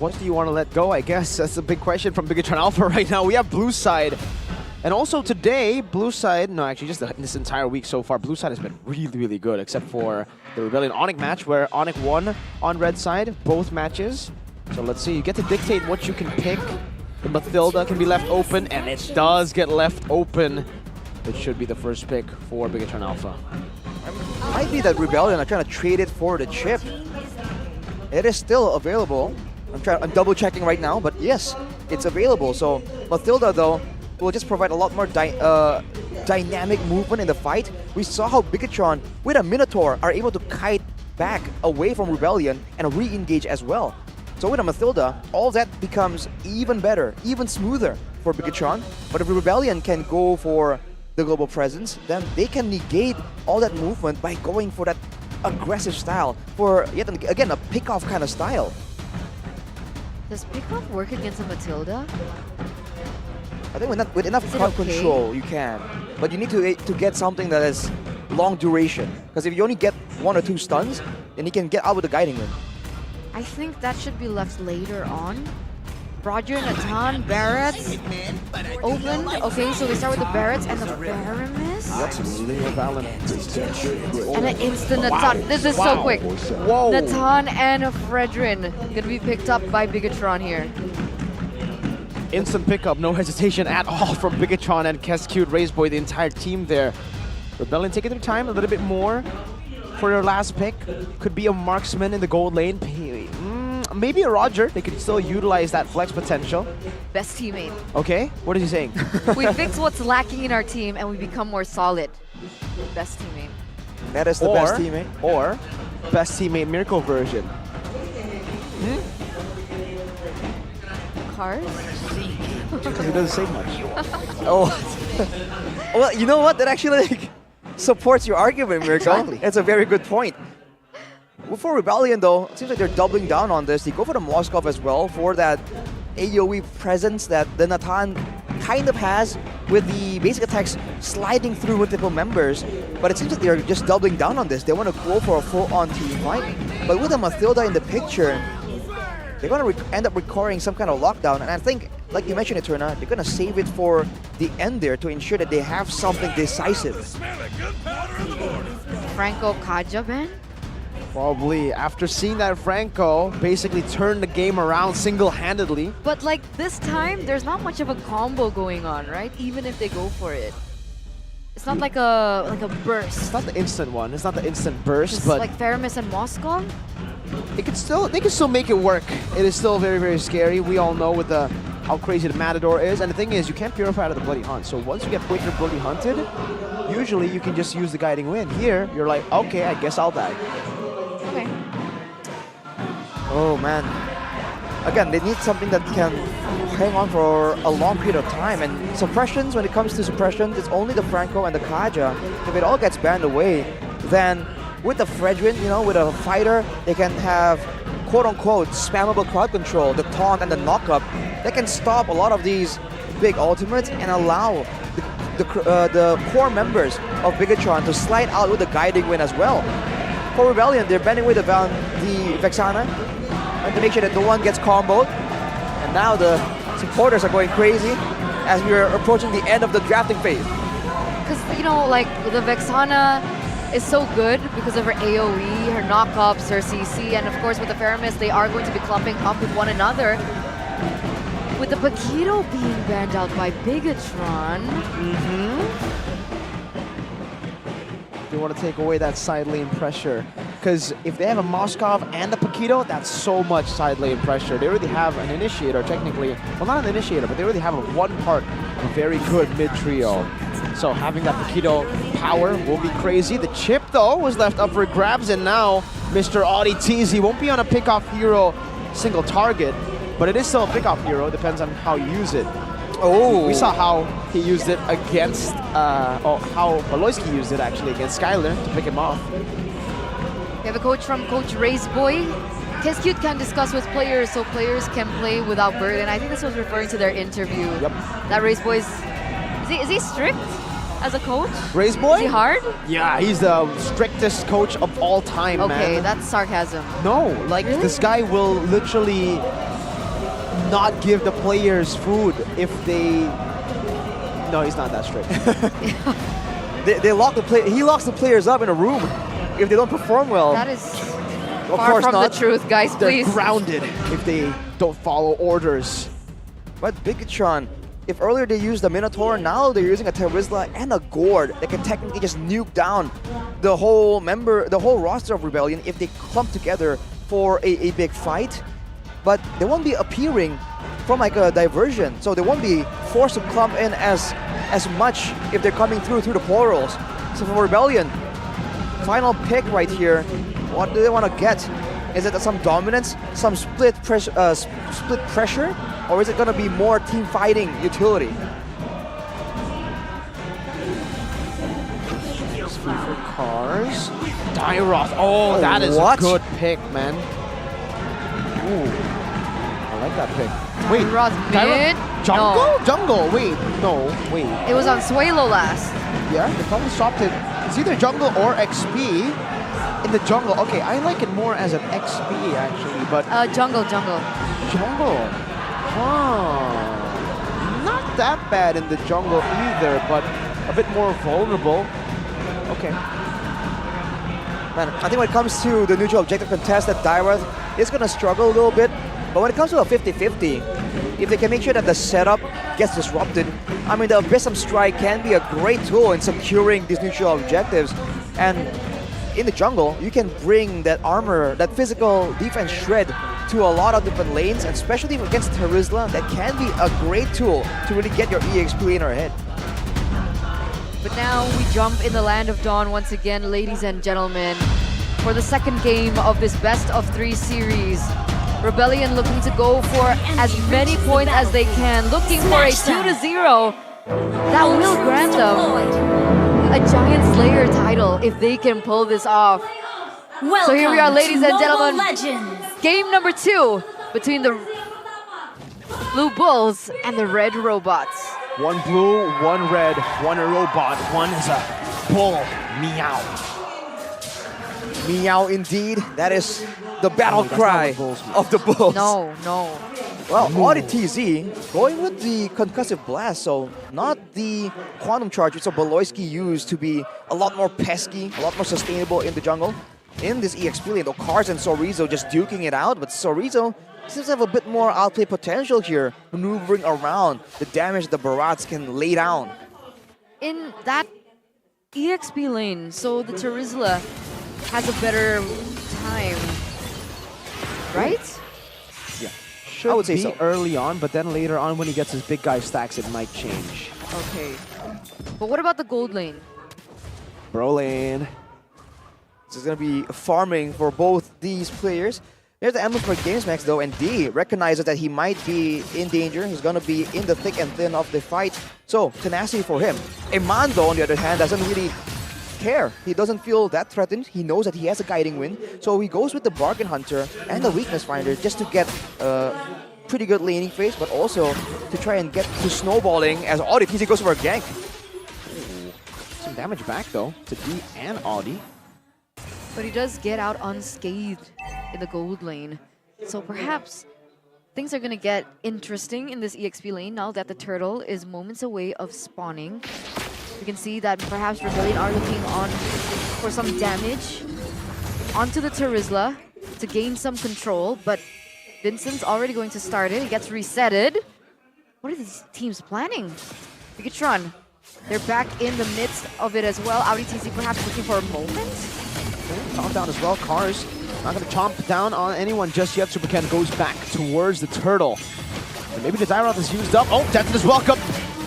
what do you want to let go? I guess that's a big question from Bigatron Alpha right now. We have blue side. And also today, blue side, no, actually just this entire week so far, blue side has been really, really good, except for the Rebellion Onyx match where Onyx won on red side, both matches. So let's see, you get to dictate what you can pick. The Mathilda can be left open, and it does get left open. It should be the first pick for Bigatron Alpha. Might be that Rebellion are trying to trade it for the chip. It is still available. I'm double checking right now, but yes, it's available. So Mathilda though will just provide a lot more dynamic movement in the fight. We saw how Bigatron with a Minotaur are able to kite back away from Rebellion and re-engage as well. So with a Mathilda, all that becomes even better, even smoother for Bigatron. But if Rebellion can go for the global presence, then they can negate all that movement by going for that aggressive style, for yet again a pick-off kind of style. Does pick-off work against a Mathilda? I think with enough crowd control, you can. But you need to get something that is long duration. Because if you only get 1 or 2 stuns, then you can get out with the guiding wind. I think that should be left later on. Roger, Natan, Barretts, open. Okay, so we start with the Barretts and the Baramis. And an instant Natan. This is so quick. Whoa. Natan and Fredrin gonna be picked up by Bigatron here. Instant pickup, no hesitation at all from Bigatron and Keskute, Razeboy, the entire team there. Rebellion taking their time a little bit more for their last pick. Could be a marksman in the gold lane. Maybe a Roger. They could still utilize that flex potential. Best teammate. Okay, what is he saying? We fix what's lacking in our team and we become more solid. Best teammate. That is the best teammate. Or best teammate Mirko version. Cars? Because he doesn't say much. Oh, well, you know what? That actually supports your argument, Mirko. Exactly. It's a very good point. For Rebellion though, it seems like they're doubling down on this. They go for the Moskov as well for that AoE presence that the Natan kind of has with the basic attacks sliding through multiple members. But it seems like they're just doubling down on this. They want to go for a full-on team fight. But with a Mathilda in the picture, they're going to end up requiring some kind of lockdown. And I think, like you mentioned, Eterna, they're going to save it for the end there to ensure that they have something decisive. Franco Kaja ban? Probably. After seeing that Franco basically turn the game around single-handedly. But like this time, there's not much of a combo going on, right? Even if they go for it. It's not like a burst. It's not the instant one. It's not the instant burst, Just but like Theramis and Moskov? they can still make it work. It is still very, very scary. We all know with how crazy the Matador is. And the thing is, you can't purify out of the Bloody Hunt. So once you get quicker Bloody Hunted, usually you can just use the Guiding Wind. Here, you're like, okay, I guess I'll die. Okay. Oh man. Again, they need something that can hang on for a long period of time. And suppressions, when it comes to suppressions, it's only the Franco and the Kaja. If it all gets banned away, then with the Fredrin, you know, with a fighter, they can have quote-unquote spammable crowd control, the taunt and the knock-up. They can stop a lot of these big ultimates and allow the core members of Bigatron to slide out with the Guiding Wind as well. For Rebellion, they're banning away the Vexana and to make sure that no one gets comboed. And now the supporters are going crazy as we're approaching the end of the drafting phase. Because, you know, like the Vexana is so good because of her AoE, her knockups, her CC, and of course with the Theramis, they are going to be clumping up with one another. With the Paquito being banned out by Bigatron. They want to take away that side lane pressure. Because if they have a Moskov and a Paquito, that's so much side lane pressure. They already have an initiator, technically. Well, not an initiator, but they already have one part of a very good mid-trio. So having that Paquito power will be crazy. The chip, though, was left up for grabs, and now Mr. Audie Teasy won't be on a pick-off hero single target, but it is still a pick-off hero. Depends on how you use it. Oh, we saw how he used it against, how Baloyski used it actually against Skyler to pick him off. We have a coach from Coach Razeboy. Keskute can discuss with players so players can play without burden. I think this was referring to their interview. Yep. That Razeboy's, is he strict as a coach? Razeboy? Is he hard? Yeah, he's the strictest coach of all time, man. Okay, that's sarcasm. No, like Really? this guy will literally not give the players food if they... No, he's not that strict. They lock the play. He locks the players up in a room if they don't perform well. That is Of far course from not. the truth, guys, They're please. grounded if they don't follow orders. But Bigatron, if earlier they used the Minotaur, now they're using a Terizla and a Gourd that can technically just nuke down the whole roster of Rebellion if they clump together for a big fight. But they won't be appearing from like a diversion, so they won't be forced to clump in as much if they're coming through the portals. So for Rebellion, final pick right here. What do they want to get? Is it some dominance, some split pressure, or is it going to be more team fighting utility? Free for cars. Dairoth. Oh, that is what? a good pick, man. Ooh, I like that pick. Wait, Dairoth mid? Jungle? No. Jungle. Wait, no, wait. It was on Suelo last. Yeah, they probably swapped it. It's either jungle or XP. In the jungle, okay, I like it more as an XP actually, but Jungle. jungle. Not that bad in the jungle either, but a bit more vulnerable. Okay. Man, I think when it comes to the neutral objective contest, that Dairoth is going to struggle a little bit. But when it comes to a 50-50, if they can make sure that the setup gets disrupted, I mean, the Abyssum Strike can be a great tool in securing these neutral objectives. And in the jungle, you can bring that armor, that physical defense shred to a lot of different lanes, and especially against Terizla, that can be a great tool to really get your EXP laner ahead. But now we jump in the land of Dawn once again, ladies and gentlemen, for the second game of this best of 3 series. Rebellion looking to go for as many points as they can, looking for a 2-0 that will grant them a Giant Slayer title if they can pull this off. So here we are, ladies and gentlemen. Game number 2 between the Blue Bulls and the Red Robots. One blue, one red, one a robot, one is a bull. Meow. Meow indeed. That is the battle that's cry not the Bulls. of the Bulls. No. Well, Audi TZ going with the concussive blast, so not the quantum charge which Beloyski used to be a lot more pesky, a lot more sustainable in the jungle. In this EXP lane, though, Cars and Sorizo just duking it out, but Sorizo seems to have a bit more outplay potential here, maneuvering around the damage the Barats can lay down. In that EXP lane, so the Terizla has a better time, right? Yeah. Should I would say be so. early on, but then later on when he gets his big guy stacks, it might change. Okay. But what about the gold lane? Bro lane. This is going to be farming for both these players. There's the emblem for GamesMax though, and D recognizes that he might be in danger. He's going to be in the thick and thin of the fight. So, tenacity for him. Emando, on the other hand, doesn't really care. He doesn't feel that threatened. He knows that he has a guiding wind. So he goes with the Bargain Hunter and the Weakness Finder just to get pretty good laning phase, but also to try and get to snowballing as Audi TZ goes for a gank. Some damage back though to D and Audi. But he does get out unscathed in the gold lane. So perhaps things are going to get interesting in this EXP lane now that the turtle is moments away of spawning. We can see that perhaps Rebellion are looking on for some damage onto the Terizla to gain some control, but Vincent's already going to start it. He gets resetted. What are these teams planning? Bigatron, they're back in the midst of it as well. Audi TZ perhaps looking for a moment? Chomp down as well. Cars not going to chomp down on anyone just yet. Super Ken goes back towards the turtle. And maybe the Dairoth is used up. Oh, Denton is welcome.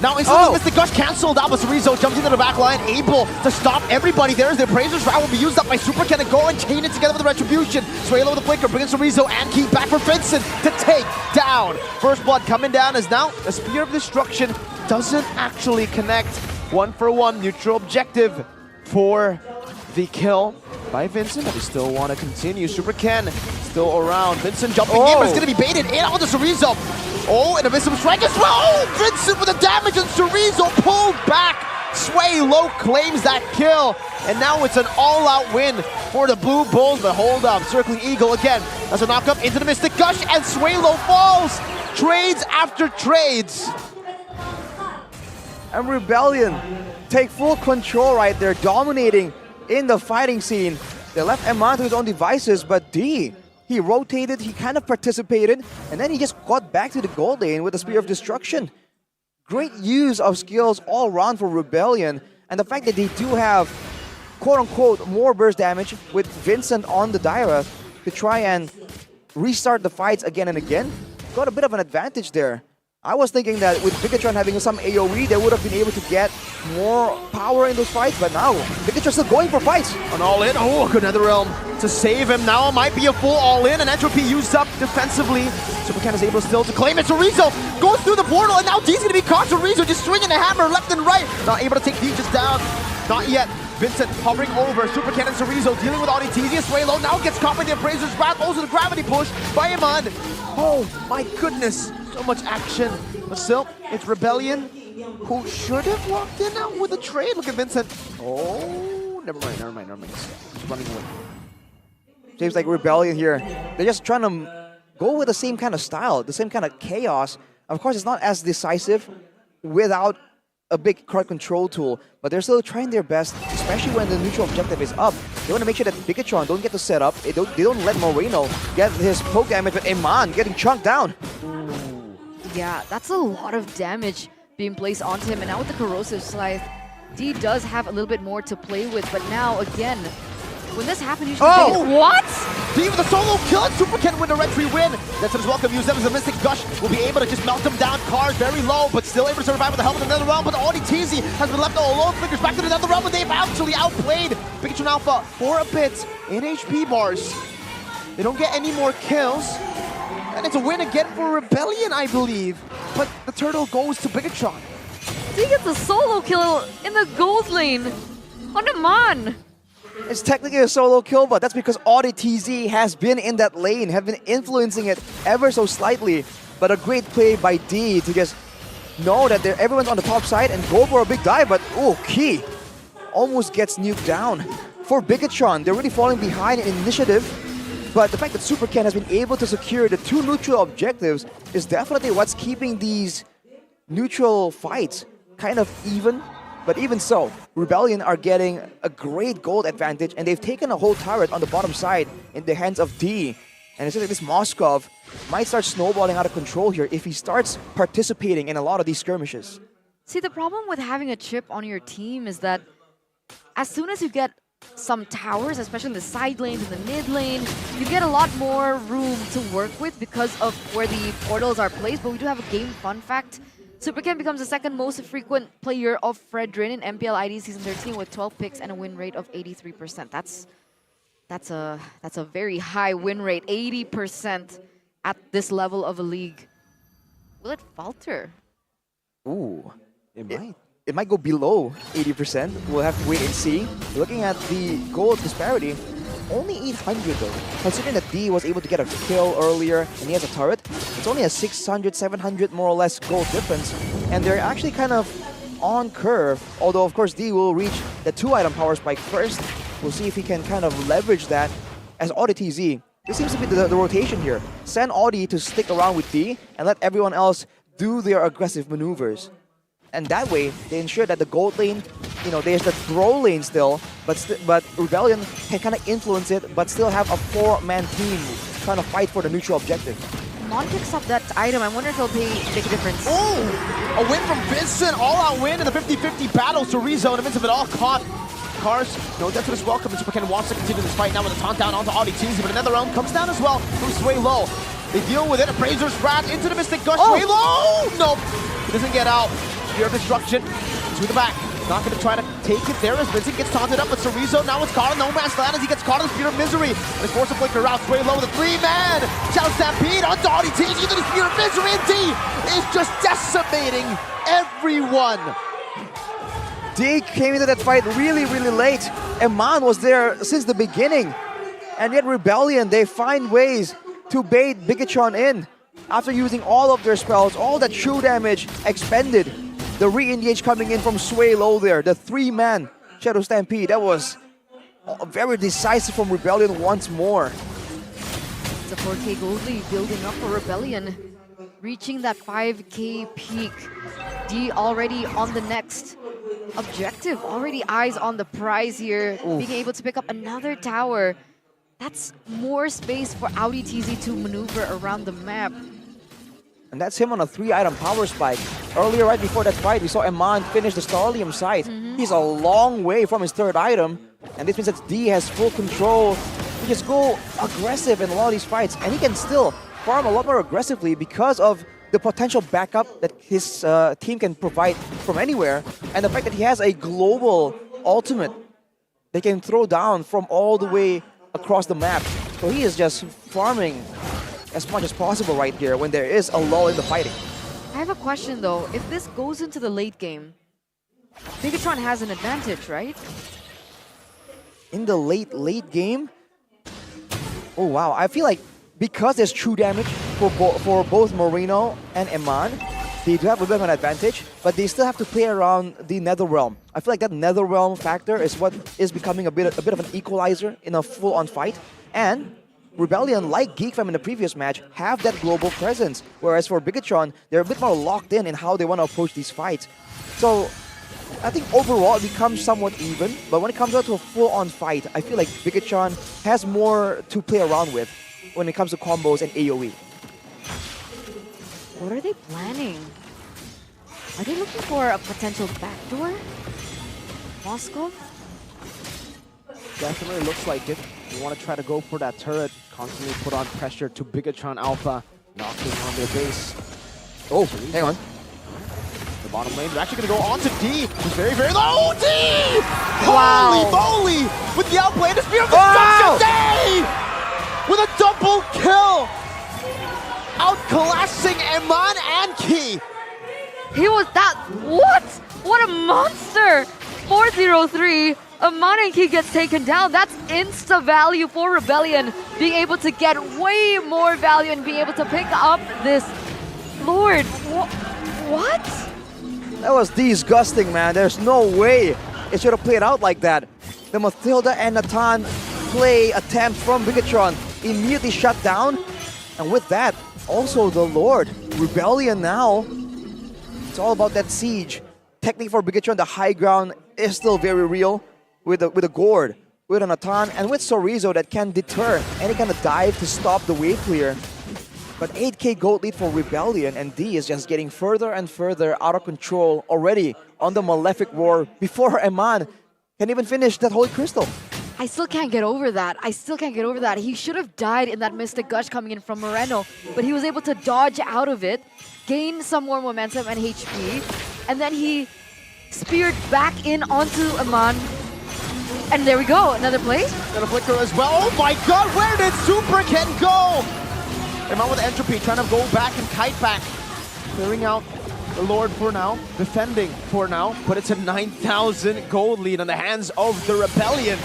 Now instantly Mystic Gush cancelled out, but Sorizo jumps into the back line, able to stop everybody. There's the Appraiser's Route will be used up by Super Ken and go and chain it together with the Retribution. Swalo with the Flicker, bringing Sorizo and Keith back for Vincent to take down. First Blood coming down as now the Spear of Destruction doesn't actually connect. 1-for-1 neutral objective for the kill by Vincent, but we still want to continue. Super Ken still around. Vincent jumping in, but it's going to be baited in onto Sorizo. Oh, and a Abyssum Strike as well. Oh, Vincent with the damage, and Sorizo pulled back Sway Low claims that kill, and now it's an all-out win for the Blue Bulls, but hold up, Circling Eagle again. That's a knock-up into the Mystic Gush, and Sway Low falls! Trades after trades. And Rebellion take full control right there, dominating in the fighting scene. They left Eman to his own devices, but D, he rotated, he kind of participated, and then he just got back to the gold lane with the Spear of Destruction. Great use of skills all around for Rebellion, and the fact that they do have quote-unquote more burst damage with Vincent on the Dyra to try and restart the fights again and again, got a bit of an advantage there. I was thinking that with Bigatron having some AoE, they would have been able to get more power in those fights, but now Bigatron's still going for fights. An all-in, oh, good Netherrealm to save him. Now it might be a full all-in, and Entropy used up defensively. Supercan is able still to claim it. Chorizo goes through the portal, and now D's gonna be caught. Chorizo just swinging the hammer left and right. Not able to take D just down. Not yet. Vincent hovering over. Supercan and Chorizo dealing with Auditizia. Sway Low now gets caught by the Appraiser's Wrath. Also the gravity push by Iman. Oh my goodness. So much action. But still, it's Rebellion who should have walked in now with a trade. Look at Vincent. Oh, never mind. He's running away. Seems like Rebellion here, they're just trying to go with the same kind of style, the same kind of chaos. Of course, it's not as decisive without a big card control tool, but they're still trying their best, especially when the neutral objective is up. They want to make sure that Bigatron don't get to set up. They don't let Moreno get his poke damage, but Eman getting chunked down. Yeah, that's a lot of damage being placed onto him. And now with the Corrosive Scythe, D does have a little bit more to play with. But now, again, when this happened, usually what? D with a solo kill, and Supercan with a red 3 win. That's his welcome. Use them as a Mystic Gush. Will be able to just melt them down. Cars very low, but still able to survive with the help of another realm. But Auditizia has been left all alone. Flickers back to another realm, and they've actually outplayed Bigatron Alpha for a bit in HP bars. They don't get any more kills. And it's a win again for Rebellion, I believe. But the turtle goes to Bigatron. D gets a solo kill in the gold lane on Iman. It's technically a solo kill, but that's because Auditizia has been in that lane, have been influencing it ever so slightly. But a great play by D to just know that everyone's on the top side and go for a big dive, but oh, Key almost gets nuked down. For Bigatron, they're really falling behind in initiative, but the fact that Supercan has been able to secure the 2 neutral objectives is definitely what's keeping these neutral fights kind of even. But even so, Rebellion are getting a great gold advantage, and they've taken a whole turret on the bottom side in the hands of D. And it seems like this Moskov might start snowballing out of control here if he starts participating in a lot of these skirmishes. See, the problem with having a chip on your team is that as soon as you get some towers, especially in the side lanes and the mid lane, you get a lot more room to work with because of where the portals are placed. But we do have a game fun fact. Supercan becomes the second most frequent player of Fredrin in MPL ID Season 13 with 12 picks and a win rate of 83%. That's a very high win rate, 80% at this level of a league. Will it falter? Ooh, it might go below 80%. We'll have to wait and see. Looking at the gold disparity, only 800 though. Considering that D was able to get a kill earlier and he has a turret, it's only a 600, 700 more or less gold difference. And they're actually kind of on curve, although of course D will reach the 2-item power spike first. We'll see if he can kind of leverage that as Auditizia. This seems to be the rotation here. Send Audi to stick around with D and let everyone else do their aggressive maneuvers. And that way, they ensure that the gold lane, you know, there's the throw lane still, but Rebellion can kind of influence it, but still have a 4-man team trying to fight for the neutral objective. Mon picks up that item. I wonder if it'll make a difference. Oh! A win from Vincent, all-out win in the 50-50 battle. Chorizo and Vincent all caught. Cars, no death to this welcome, and Supercan wants to continue this fight now with a taunt down onto Auditizia, but another round comes down as well from Sway Low. They deal with it, Appraiser's Wrath into the Mystic Gush. Sway Low! Nope, he doesn't get out. Spear of Destruction to the back. Not going to try to take it there as Vincent gets taunted up, but Chorizo now is caught in no man's land as he gets caught in the Spear of Misery. And is forced to flicker out. Sway Low with a 3-man. Shout Stampede onto Auditizia into the Spear of Misery, and D is just decimating everyone. D came into that fight really, really late. Eman was there since the beginning. And yet Rebellion, they find ways to bait Bigatron in. After using all of their spells, all that true damage expended, The re-engage coming in from Sway Low there. The 3-man Shadow Stampede. That was very decisive from Rebellion once more. It's a 4K gold lead building up for Rebellion. Reaching that 5K peak. D already on the next objective. Already eyes on the prize here. Oof. Being able to pick up another tower. That's more space for Audi TZ to maneuver around the map. And that's him on a 3-item power spike. Earlier, right before that fight, we saw Eman finish the Starlium site. He's a long way from his 3rd item. And this means that D has full control. He just go aggressive in a lot of these fights. And he can still farm a lot more aggressively because of the potential backup that his team can provide from anywhere. And the fact that he has a global ultimate they can throw down from all the way across the map. So he is just farming as much as possible right here when there is a lull in the fighting. I have a question though. If this goes into the late game, Bigatron has an advantage, right? In the late game, oh wow, I feel like because there's true damage for both Moreno and Eman, they do have a bit of an advantage, but they still have to play around the Netherrealm. I feel like that Netherrealm factor is what is becoming a bit of an equalizer in a full-on fight. And Rebellion, like GeekFam in the previous match, have that global presence, whereas for Bigatron, they're a bit more locked in how they want to approach these fights. So I think overall it becomes somewhat even, but when it comes out to a full-on fight, I feel like Bigatron has more to play around with when it comes to combos and AoE. What are they planning? Are they looking for a potential backdoor? Moscow? Definitely looks like it. You want to try to go for that turret, constantly put on pressure to Bigatron Alpha, knocking on their base. Oh, hang on. The bottom lane, they're actually going to go on to D, who's very, very low. D! Wow. Holy moly! With the outplay, the spear of Wow. destruction, D! With a double kill! Outclassing Eman and Key. He was that. What? What a monster! 403. Amanenki gets taken down. That's insta value for Rebellion. Being able to get way more value and being able to pick up this Lord. What? That was disgusting, man. There's no way it should have played out like that. The Mathilda and Nathan play attempt from Bigatron immediately shut down. And with that, also the Lord. Rebellion now. It's all about that siege. Technically for Bigatron, the high ground is still very real. With a Gourd, with a Nathan, and with Sorizo that can deter any kind of dive to stop the wave clear. But 8K gold lead for Rebellion, and D is just getting further and further out of control already on the Malefic War before Eman can even finish that Holy Crystal. I still can't get over that. I still can't get over that. He should have died in that Mystic Gush coming in from Moreno, but he was able to dodge out of it, gain some more momentum and HP, and then he speared back in onto Eman. And there we go, another play. And a flicker as well. Oh my god, where did Super Ken go? Eman with Entropy trying to go back and kite back. Clearing out the Lord for now, defending for now, but it's a 9,000 gold lead on the hands of the Rebellion.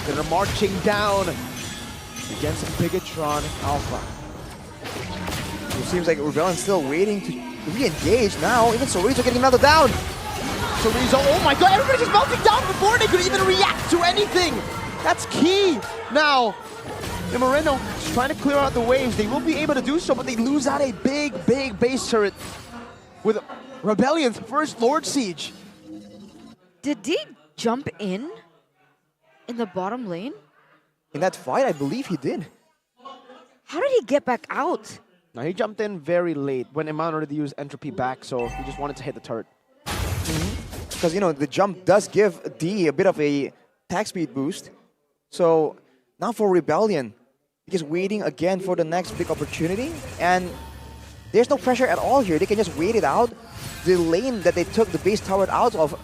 They're marching down against Bigatron Alpha. It seems like Rebellion's still waiting to re-engage now. Even Sorizo getting another down. Sorizo, oh my god, everybody's just melting down before they could even react to anything. That's key now. And Moreno is trying to clear out the waves. They will be able to do so, but they lose out a big base turret with Rebellion's first Lord Siege. Did he jump in the bottom lane? In that fight, I believe he did. How did he get back out? Now he jumped in very late when Eman already used Entropy back, so he just wanted to hit the turret. Because, you know, the jump does give D a bit of a attack speed boost. So now for Rebellion, just waiting again for the next big opportunity. And there's no pressure at all here. They can just wait it out. The lane that they took the base turret out of,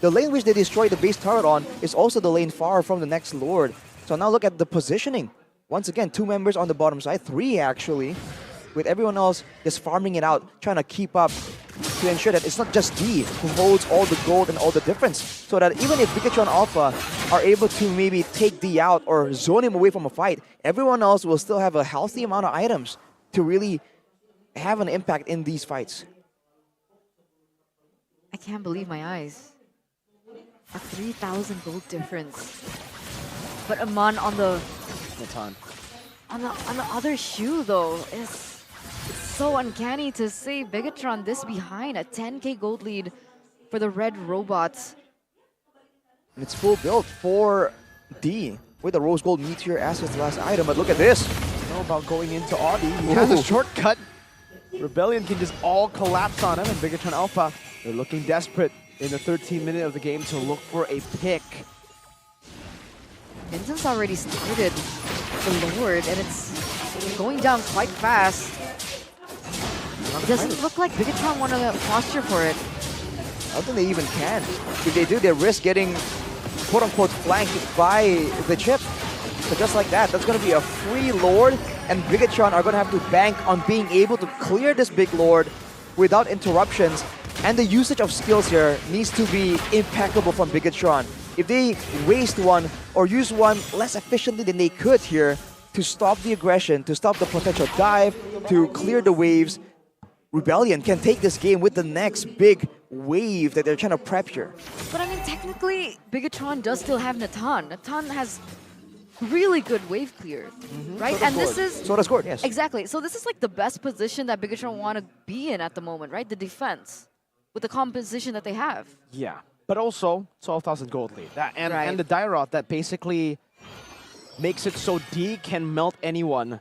the lane which they destroyed the base turret on is also the lane far from the next Lord. So now look at the positioning. Once again, 2 members on the bottom side, 3 actually, with everyone else just farming it out, trying to keep up to ensure that it's not just D who holds all the gold and all the difference. So that even if Bigatron Alpha are able to maybe take D out or zone him away from a fight, everyone else will still have a healthy amount of items to really have an impact in these fights. can't believe my eyes. A 3,000 gold difference. But Aman on the Natan. on the other shoe though is it's so uncanny to see Bigatron this behind, a 10k gold lead for the red robots. And it's full build for D with the rose gold meteor as his last item. But look at this. I know about going into Audi. He has a shortcut. Rebellion can just all collapse on him, and Bigatron Alpha, they're looking desperate in the 13th minute of the game to look for a pick. Vincent's already started the Lord, and it's going down quite fast. It doesn't look like Bigatron want to posture for it. I don't think they even can. If they do, they risk getting quote-unquote flanked by the chip. So just like that, that's going to be a free Lord, and Bigatron are going to have to bank on being able to clear this big Lord without interruptions. And the usage of skills here needs to be impeccable from Bigatron. If they waste one or use one less efficiently than they could here to stop the aggression, to stop the potential dive, to clear the waves, Rebellion can take this game with the next big wave that they're trying to prep here. But I mean, technically, Bigatron does still have Natan. Natan has really good wave clear, right? So And does this Gord. is So does Gord, yes. exactly. So this is like the best position that Bigatron want to be in at the moment, right? The defense with the composition that they have. Yeah, but also 12,000 gold lead. And Right. the Dyrot that basically makes it so D can melt anyone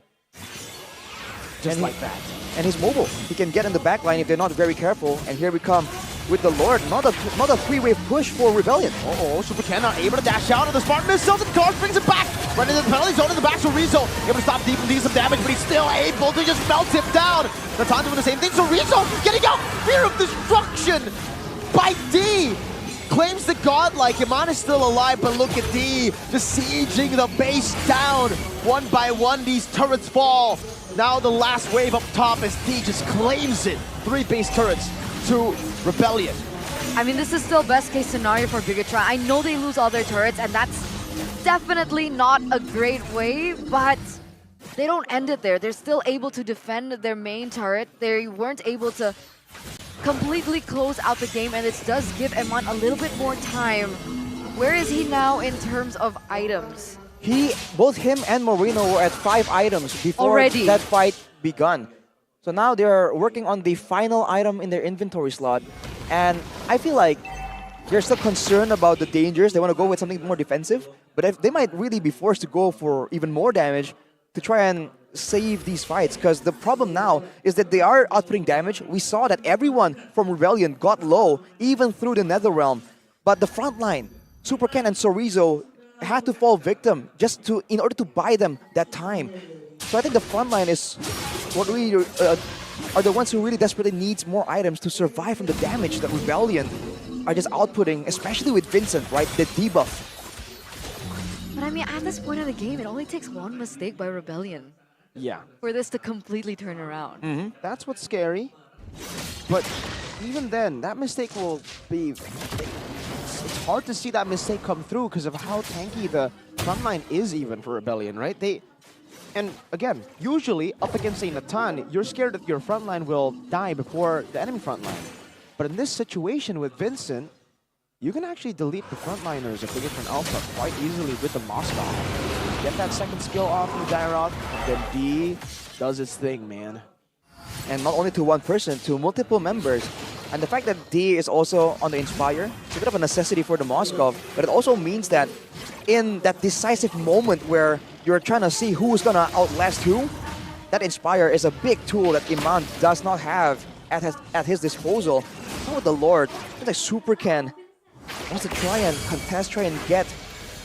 just And like that. And he's mobile. He can get in the back line if they're not very careful. And here we come with the Lord. Not a three-wave push for Rebellion. Uh-oh, Super Ken not able to dash out of the Spartan missiles, and Guard brings it back! Right into the penalty zone in the back, so Rizzo able to stop deep and do some damage, but he's still able to just melt him down! Natan doing the same thing, so Rizzo getting out! Fear of destruction by D! Claims the godlike, Iman is still alive, but look at D just sieging the base down! One by one, these turrets fall! Now the last wave up top as D just claims it! 3 base turrets to Rebellion. I mean, this is still best case scenario for Bigatron. I know they lose all their turrets, and that's definitely not a great way, but they don't end it there. They're still able to defend their main turret. They weren't able to completely close out the game, and it does give Eman a little bit more time. Where is he now in terms of items? Both him and Moreno were at 5 items before Already. that fight begun. So now they're working on the final item in their inventory slot. And I feel like they're still concerned about the dangers. They want to go with something more defensive. But if they might really be forced to go for even more damage to try and save these fights. Because the problem now is that they are outputting damage. We saw that everyone from Rebellion got low, even through the Netherrealm. But the front line, Super Ken and Sorizo, had to fall victim just in order to buy them that time. So I think the front line is what we are the ones who really desperately needs more items to survive from the damage that Rebellion are just outputting, especially with Vincent, right? The debuff. But I mean, at this point of the game, it only takes one mistake by Rebellion Yeah. for this to completely turn around. That's what's scary. But even then, that mistake will be... It's hard to see that mistake come through because of how tanky the front line is even for Rebellion, right? And again, usually up against a Natan, you're scared that your front line will die before the enemy front line. But in this situation with Vincent, you can actually delete the frontliners of Bigatron Alpha quite easily with the Moscow. Get that second skill off from Dyrot, and then D does its thing, man. And not only to one person, to multiple members. And the fact that D is also on the Inspire, it's a bit of a necessity for the Moskov, but it also means that in that decisive moment where you're trying to see who's gonna outlast who, that Inspire is a big tool that Iman does not have at his disposal. So with the Lord, it's like Super Ken wants to try and contest, try and get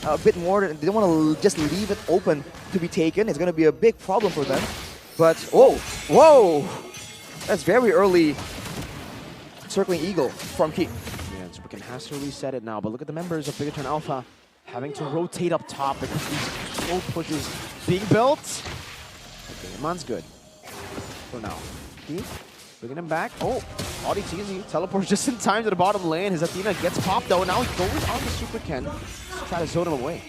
a bit more. They don't want to just leave it open to be taken. It's gonna be a big problem for them. But, oh, whoa! That's very early circling Eagle from Key. Yeah, Superkin has to reset it now, but look at the members of Bigatron Alpha having to rotate up top because these slow pushes being built. Okay, Iman's good for now. Key, bringing him back. Oh, Audie's easy. Teleports just in time to the bottom lane. His Athena gets popped though. Now he goes on to Superken to try to zone him away.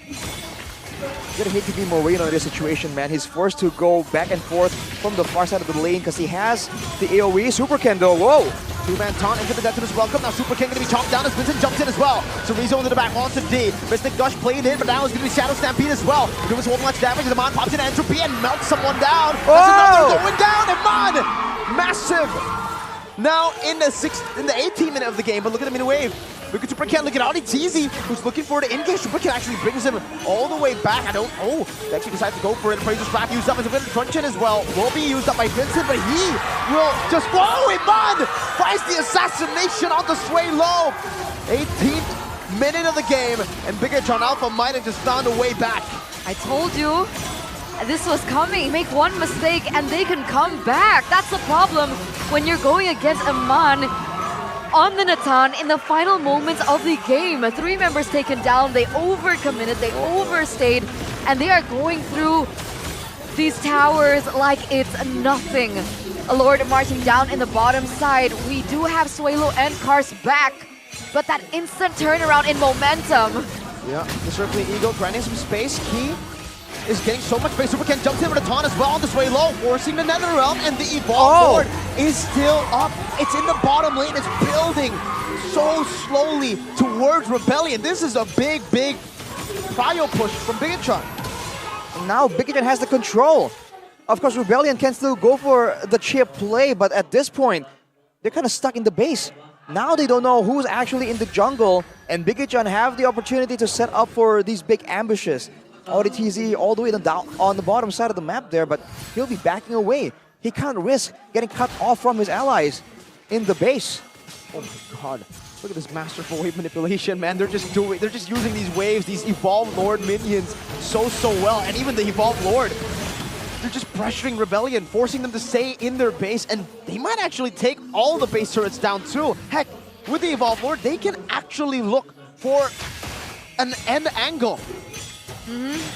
You're gonna hate to be Moreno in this situation, man. He's forced to go back and forth from the far side of the lane because he has the AoE. Super Ken though, whoa! Two-man taunt into the Detonus welcome. Now Super King going to be chopped down as Vincent jumps in as well. Chorizo into the back, launch to D. Mystic Gush played in, but now it's going to be Shadow Stampede as well. Doing so much damage. The Mon pops in Entropy and melts someone down. That's another going down. And Mon, massive. Now in the 18th minute of the game, but look at the mini wave. Look at Super Ken, look at AudiTZ, who's looking for the engage. Super Ken actually brings him all the way back. They actually decide to go for it. Fraser's back used up as a bit of crunch in as well. Will be used up by Vincent, but he will just, whoa, Iman finds the assassination on the Sway Low. 18th minute of the game, and Bigatron Alpha might have just found a way back. I told you, this was coming. Make one mistake and they can come back. That's the problem when you're going against Iman on the Natan in the final moments of the game. 3 members taken down, they overcommitted, they overstayed, and they are going through these towers like it's nothing. Lord marching down in the bottom side. We do have Suelo and Kars back, but that instant turnaround in momentum. Yeah, the Circling Eagle grinding some space. Key is getting so much space. Super Ken jumps in with a taunt as well on this way low, forcing the Nether Realm, and the Evolve Lord is still up. It's in the bottom lane. It's building so slowly towards Rebellion. This is a big, big prio push from Bigatron. And now Bigatron has the control. Of course, Rebellion can still go for the chip play, but at this point, they're kind of stuck in the base. Now they don't know who's actually in the jungle, and Bigatron have the opportunity to set up for these big ambushes. AudiTZ all the way down on the bottom side of the map there, but he'll be backing away. He can't risk getting cut off from his allies in the base. Oh my god. Look at this masterful wave manipulation, man. They're just using these waves, these Evolved Lord minions so well. And even the Evolved Lord, they're just pressuring Rebellion, forcing them to stay in their base, and they might actually take all the base turrets down too. Heck, with the Evolved Lord, they can actually look for an end angle.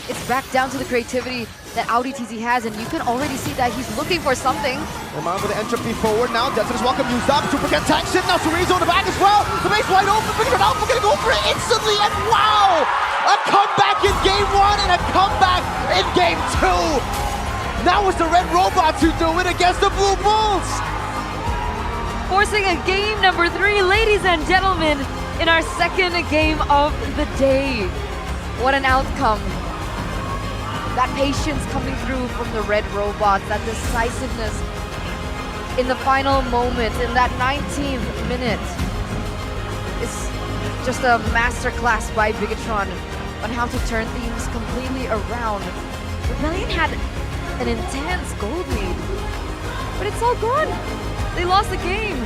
It's back down to the creativity that AudiTZ has, and you can already see that he's looking for something. Iman with the entropy forward now. Detonus welcome used up. Super Ken tanks it. Now Chorizo in the back as well. The base wide open. Bigatron Alpha gonna go for it instantly, and wow! A comeback in game 1 and a comeback in game 2. Now it's the Red Robots who do it against the Blue Bulls. Forcing a game number 3, ladies and gentlemen, in our second game of the day. What an outcome. That patience coming through from the Red Robots, that decisiveness in the final moment, in that 19th minute, is just a masterclass by Bigatron on how to turn things completely around. Rebellion had an intense gold lead, but it's all gone. They lost the game.